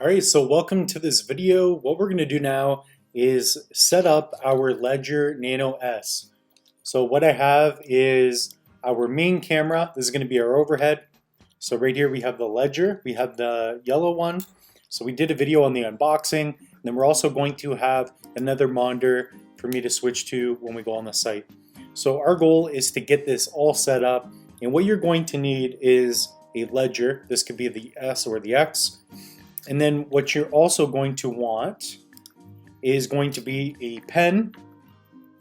All right, so welcome to this video. What we're going to do now is set up our Ledger Nano S. So what I have is our main camera. This is going to be our overhead. So right here we have the Ledger. We have the yellow one. So we did a video on the unboxing. And then we're also going to have another monitor for me to switch to when we go on the site. So our goal is to get this all set up. And what you're going to need is a Ledger. This could be the S or the X. And then what you're also going to want is going to be a pen.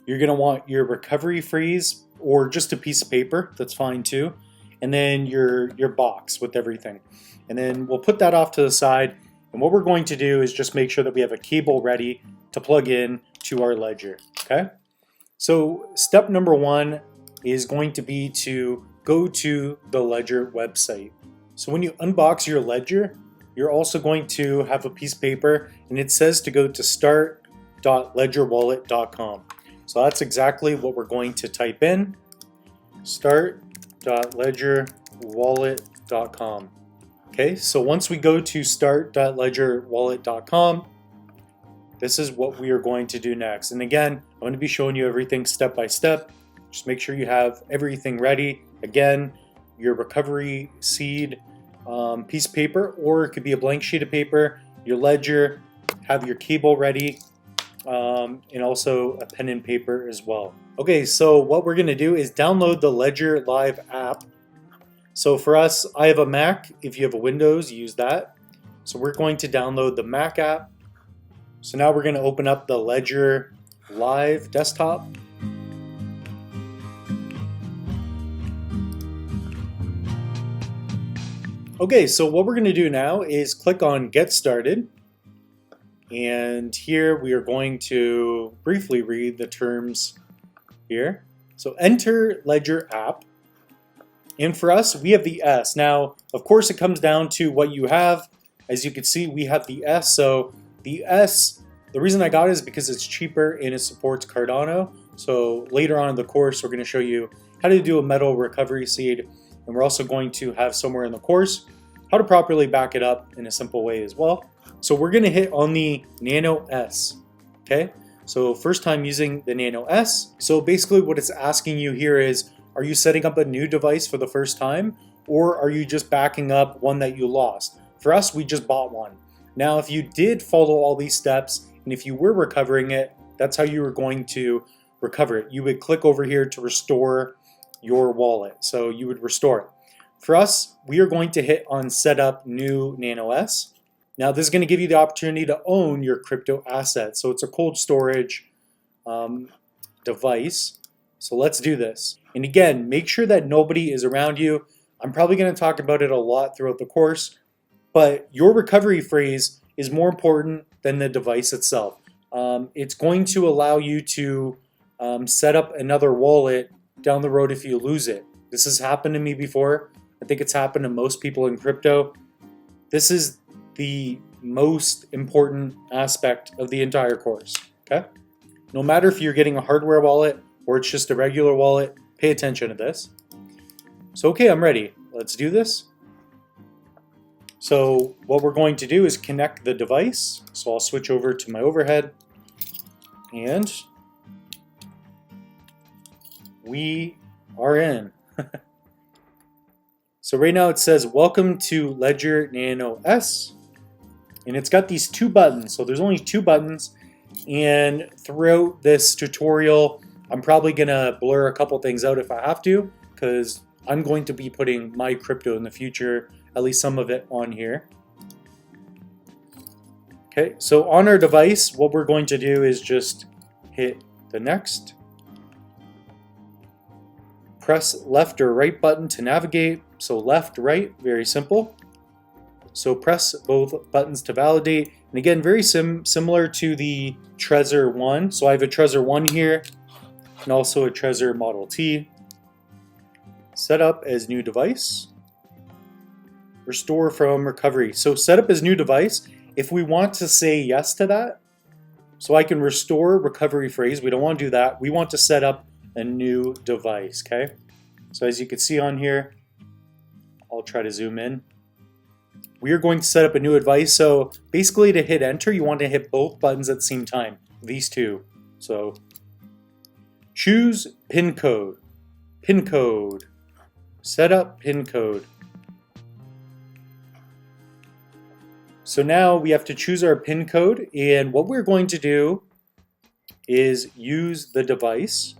You're going to want your recovery phrase or just a piece of paper. That's fine too. And then your box with everything. And then we'll put that off to the side. And what we're going to do is just make sure that we have a cable ready to plug in to our Ledger. Okay. So step number one is going to be to go to the Ledger website. So when you unbox your Ledger, you're also going to have a piece of paper and it says to go to start.ledgerwallet.com. So that's exactly what we're going to type in, start.ledgerwallet.com. Okay, so once we go to start.ledgerwallet.com, this is what we are going to do next. And again, I'm going to be showing you everything step by step. Just make sure you have everything ready. Again, your recovery seed, piece of paper, or it could be a blank sheet of paper, your Ledger, have your cable ready, and also a pen and paper as well. Okay, so what we're going to do is download the Ledger Live app. So for us, I have a Mac. If you have a Windows, use that. So we're going to download the Mac app. So now we're going to open up the Ledger Live desktop. Okay, so what we're going to do now is click on Get Started. And here we are going to briefly read the terms here. So enter Ledger app. And for us, we have the S. Now, of course, it comes down to what you have. As you can see, we have the S. So the S, the reason I got it is because it's cheaper and it supports Cardano. So later on in the course, we're going to show you how to do a metal recovery seed. And we're also going to have somewhere in the course how to properly back it up in a simple way as well. So we're going to hit on the Nano S. Okay, so first time using the Nano S. So basically what it's asking you here is, are you setting up a new device for the first time, or are you just backing up one that you lost? For us, we just bought one. Now, if you did follow all these steps, and if you were recovering it, that's how you were going to recover it. You would click over here to restore your wallet. So you would restore it. For us, we are going to hit on Setup New Nano S. Now this is going to give you the opportunity to own your crypto asset. So it's a cold storage device. So let's do this. And again, make sure that nobody is around you. I'm probably going to talk about it a lot throughout the course, but your recovery phrase is more important than the device itself. It's going to allow you to set up another wallet down the road if you lose it. This has happened to me before. I think it's happened to most people in crypto. This is the most important aspect of the entire course, okay? No matter if you're getting a hardware wallet or it's just a regular wallet, pay attention to this. So, okay, I'm ready. Let's do this. So what we're going to do is connect the device. So I'll switch over to my overhead and we are in. So right now it says, welcome to Ledger Nano S. And it's got these two buttons. So there's only two buttons. And throughout this tutorial, I'm probably going to blur a couple things out if I have to, because I'm going to be putting my crypto in the future, at least some of it on here. Okay, so on our device, what we're going to do is just hit the next. Press left or right button to navigate. So left, right, very simple. So press both buttons to validate. And again, very similar to the Trezor 1. So I have a Trezor 1 here and also a Trezor Model T. Set up as new device. Restore from recovery. So set up as new device. If we want to say yes to that, so I can restore recovery phrase. We don't want to do that. We want to set up a new device, okay? So as you can see on here, I'll try to zoom in. we are going to set up a new device. So basically to hit enter, you want to hit both buttons at the same time, these two. So choose pin code, set up pin code. So now we have to choose our pin code, and what we're going to do is use the device.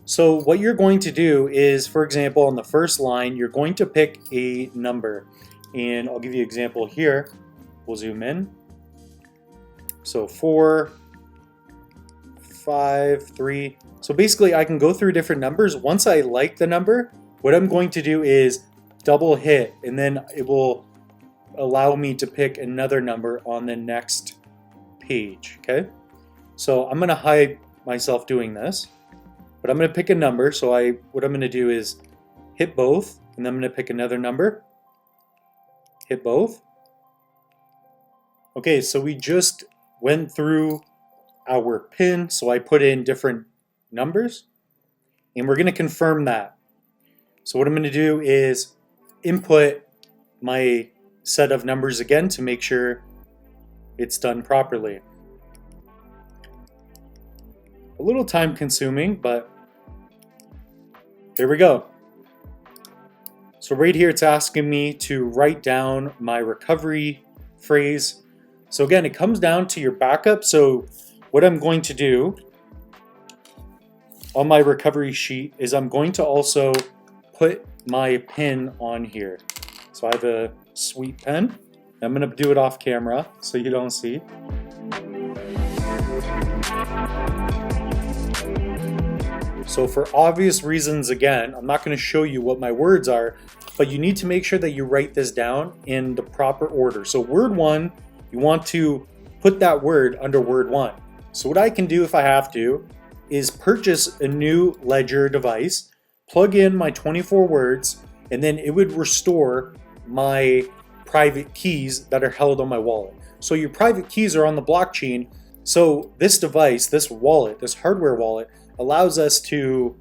So what you're going to do is, for example, on the first line, you're going to pick a number. And I'll give you an example here. We'll zoom in. So 4, 5, 3. So basically I can go through different numbers. Once I like the number, what I'm going to do is double hit, and then it will allow me to pick another number on the next page, okay? So I'm gonna hide myself doing this, but I'm gonna pick a number. So what I'm gonna do is hit both, and then I'm gonna pick another number, hit both. Okay, so we just went through our pin, so I put in different numbers, and we're gonna confirm that. So what I'm gonna do is input my set of numbers again to make sure it's done properly. A little time consuming, but there we go. So right here it's asking me to write down my recovery phrase. So again, it comes down to your backup. So what I'm going to do on my recovery sheet is I'm going to also put my pin on here. So I have a sweet pen. I'm going to do it off camera so you don't see. So for obvious reasons, again, I'm not going to show you what my words are, but you need to make sure that you write this down in the proper order. So word 1, you want to put that word under word 1. So what I can do if I have to is purchase a new ledger device, plug in my 24 words, and then it would restore my private keys that are held on my wallet. So your private keys are on the blockchain. So this device, this wallet, this hardware wallet, allows us to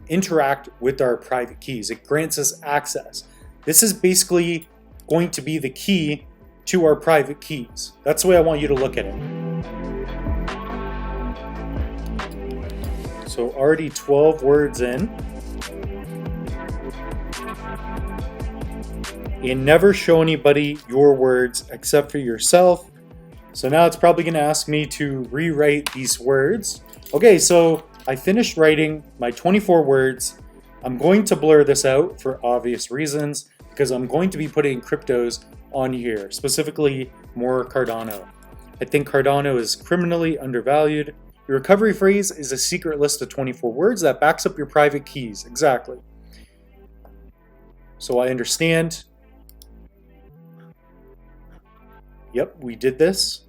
interact with our private keys. It grants us access. This is basically going to be the key to our private keys. That's the way I want you to look at it. So already 12 words in. And never show anybody your words except for yourself. So now it's probably going to ask me to rewrite these words. Okay, so I finished writing my 24 words. I'm going to blur this out for obvious reasons because I'm going to be putting cryptos on here, specifically more Cardano. I think Cardano is criminally undervalued. Your recovery phrase is a secret list of 24 words that backs up your private keys. Exactly. So I understand. Yep, we did this.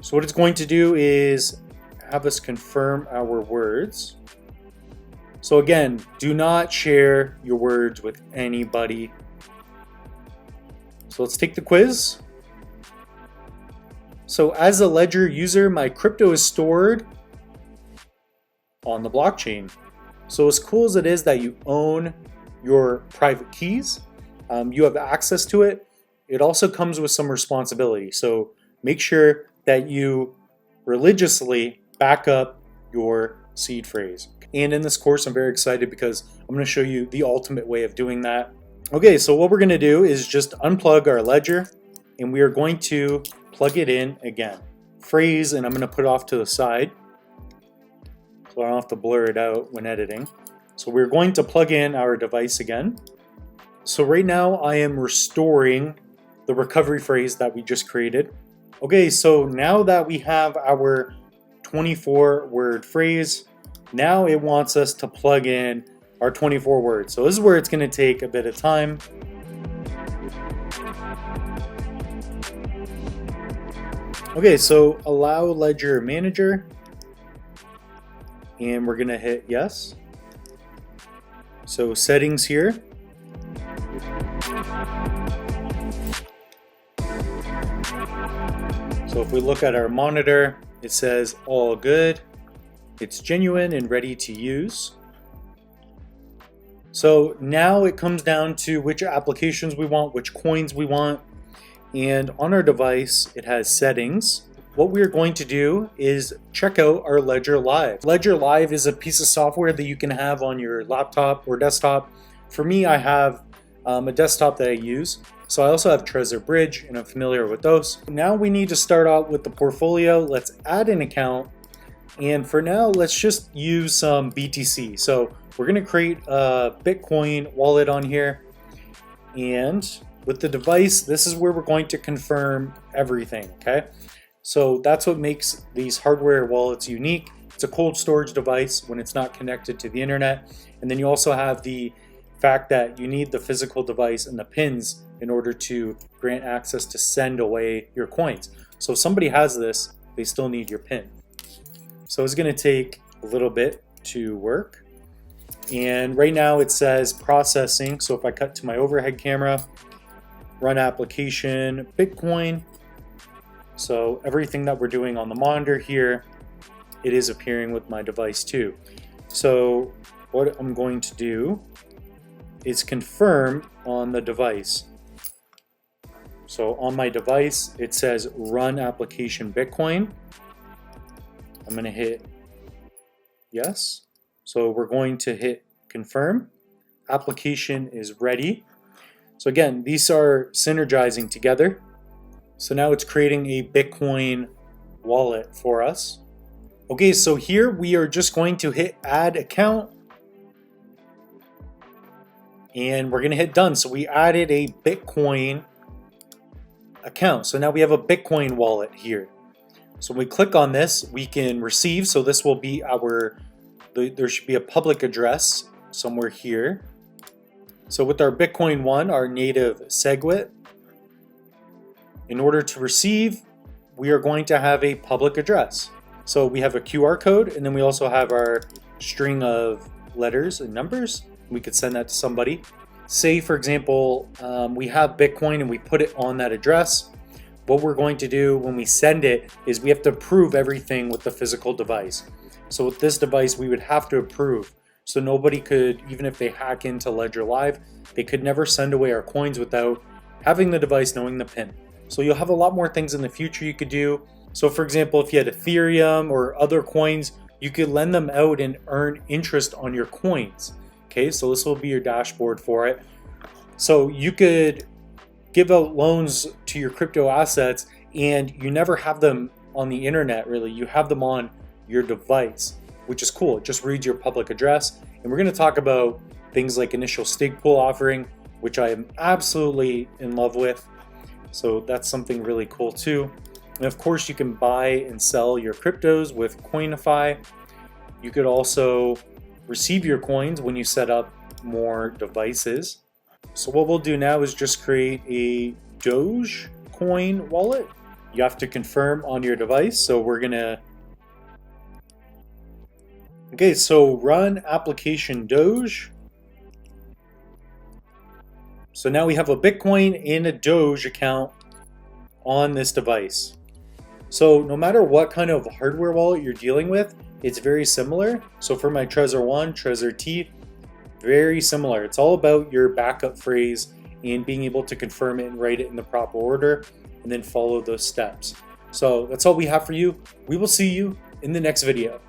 So what it's going to do is have us confirm our words. So again, do not share your words with anybody. So let's take the quiz. So as a ledger user, my crypto is stored on the blockchain. So as cool as it is that you own your private keys, you have access to it, it also comes with some responsibility. So make sure that you religiously back up your seed phrase. And in this course, I'm very excited because I'm going to show you the ultimate way of doing that. Okay, so what we're going to do is just unplug our ledger, and we are going to plug it in again. Phrase, and I'm going to put it off to the side so I don't have to blur it out when editing. So we're going to plug in our device again. So right now I am restoring the recovery phrase that we just created. Okay, so now that we have our 24 word phrase, now it wants us to plug in our 24 words. So this is where it's going to take a bit of time. Okay, so allow ledger manager, and we're going to hit yes. So settings here. So if we look at our monitor, it says all good. It's genuine and ready to use. So now it comes down to which applications we want, which coins we want. And on our device, it has settings. What we're going to do is check out our Ledger Live. Ledger Live is a piece of software that you can have on your laptop or desktop. For me, I have a desktop that I use. So I also have Trezor Bridge, and I'm familiar with those. Now we need to start out with the portfolio. Let's add an account. And for now, let's just use some BTC. So we're going to create a Bitcoin wallet on here. And with the device, this is where we're going to confirm everything, okay? So that's what makes these hardware wallets unique. It's a cold storage device when it's not connected to the internet. And then you also have the fact that you need the physical device and the pins in order to grant access to send away your coins. So if somebody has this, they still need your pin. So it's going to take a little bit to work. And right now it says processing. So if I cut to my overhead camera, run application, Bitcoin. So everything that we're doing on the monitor here, it is appearing with my device too. So what I'm going to do is confirm on the device. So on my device, it says run application Bitcoin. I'm going to hit yes. So we're going to hit confirm. Application is ready. So again, these are synergizing together. So now it's creating a Bitcoin wallet for us. Okay, so here we are just going to hit add account. And we're going to hit done. So we added a Bitcoin account. So now we have a Bitcoin wallet here. So when we click on this, we can receive. So this will be there should be a public address somewhere here. So with our Bitcoin one, our native SegWit, in order to receive, we are going to have a public address. So we have a QR code, and then we also have our string of letters and numbers. We could send that to somebody. Say, for example, we have Bitcoin and we put it on that address. What we're going to do when we send it is we have to approve everything with the physical device. So with this device, we would have to approve. So nobody could, even if they hack into Ledger Live, they could never send away our coins without having the device knowing the PIN. So you'll have a lot more things in the future you could do. So for example, if you had Ethereum or other coins, you could lend them out and earn interest on your coins. Okay, so this will be your dashboard for it. So you could give out loans to your crypto assets and you never have them on the internet really. You have them on your device, which is cool. It just reads your public address. And we're going to talk about things like initial stake pool offering, which I am absolutely in love with. So that's something really cool too. And of course you can buy and sell your cryptos with Coinify. You could also receive your coins when you set up more devices. So what we'll do now is just create a Dogecoin wallet. You have to confirm on your device. So we're gonna, okay, so run application Doge. So now we have a Bitcoin and a Doge account on this device. So no matter what kind of hardware wallet you're dealing with, it's very similar. So for my Trezor 1, Trezor T, very similar. It's all about your backup phrase and being able to confirm it and write it in the proper order and then follow those steps. So that's all we have for you. We will see you in the next video.